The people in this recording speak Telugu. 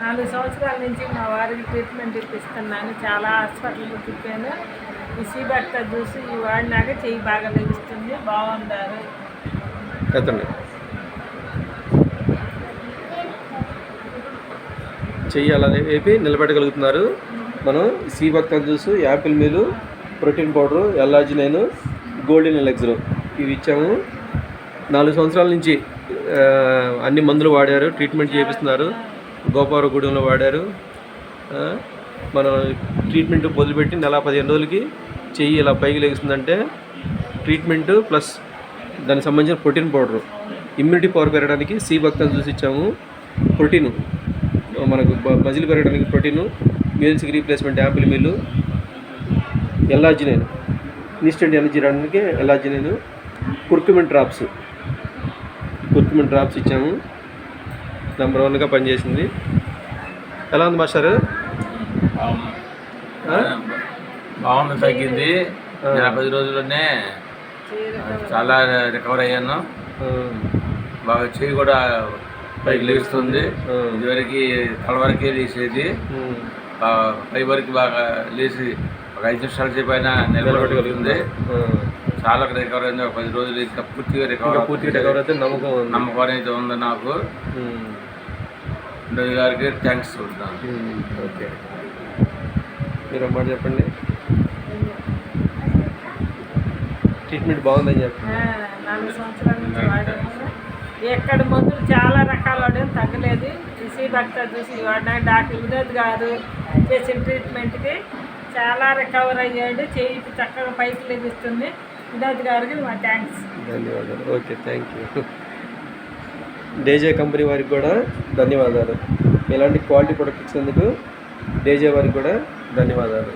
4 సంవత్సరాల నుంచి మా వారికి ట్రీట్మెంట్ ఇప్పిస్తున్నాను. చాలా హాస్పిటల్కి తిప్పాను. ఈ సీబక్త జ్యూస్ ఈ వాడినాక చెయ్యి బాగా లభిస్తుంది. బాగుంటారు. చెయ్యి అలా వేపి నిలబెట్టగలుగుతున్నారు. మనం సీబక్త juice, apple meal, protein powder, L arginine, golden elixir ఇవి ఇచ్చాము. 4 సంవత్సరాల నుంచి అన్ని మందులు వాడారు, ట్రీట్మెంట్ చేపిస్తున్నారు. గోపాలగూడెంలో వాడారు. మనం ట్రీట్మెంట్ మొదలుపెట్టి నెల 15 రోజులకి చెయ్యి ఇలా పైకి లెగుస్తుందంటే ట్రీట్మెంటు ప్లస్ దానికి సంబంధించిన ప్రోటీన్ పౌడరు, ఇమ్యూనిటీ పవర్ పెరగడానికి సీబక్త జ్యూస్ ఇచ్చాము. ప్రోటీను మనకు మజిల్ పెరగడానికి ప్రోటీను, మీల్స్కి replacement apple meal, L arginine instant energy రావడానికి ఎల్ఆర్జినైన్, కుర్కుమిన్ డ్రాప్స్ ఇచ్చాము. నెంబర్ 1గా పనిచేసింది. ఎలా ఉంది మాస్టర్? బాగుంది, తగ్గింది. 10 రోజుల్లోనే చాలా రికవర్ అయ్యాను. బాగా చెయ్యి కూడా పైకి లేస్తుంది. ఇదివరకు తల వరకే లేచేది, పై వరకు బాగా లేచి ఒక 5 నిమిషాల సేపు అయినా నిలబెట్టగలుగుతుంది. చాలా రికవర్ అయింది. ఒక 10 రోజులు ఇంకా పూర్తిగా రికవర్ అయితే నమ్మకం అయితే ఉంది నాకు. గారికి థ్యాంక్స్ చెప్తాను. ఓకే, మీరు అమ్మాట చెప్పండి. ట్రీట్మెంట్ బాగుందని చెప్పండి. 4 సంవత్సరాల నుంచి వాడాము. ఎక్కడ మందులు చాలా రకాలు వాడాము, తగ్గలేదు. ఈ సీబక్త జ్యూస్ వాడినాక డాక్టర్ వినోద్ గారు చేసిన ట్రీట్మెంట్కి చాలా రికవర్ అయ్యాడు. చేయి చక్కగా పైకి లభిస్తుంది. వినోద్ గారికి మా థ్యాంక్స్. ధన్యవాదాలు. Okay, thank you. డేజే కంపెనీ వారికి కూడా ధన్యవాదాలు. ఇలాంటి క్వాలిటీ ప్రొడక్ట్ ఇచ్చినందుకు డేజే వారికి కూడా ధన్యవాదాలు.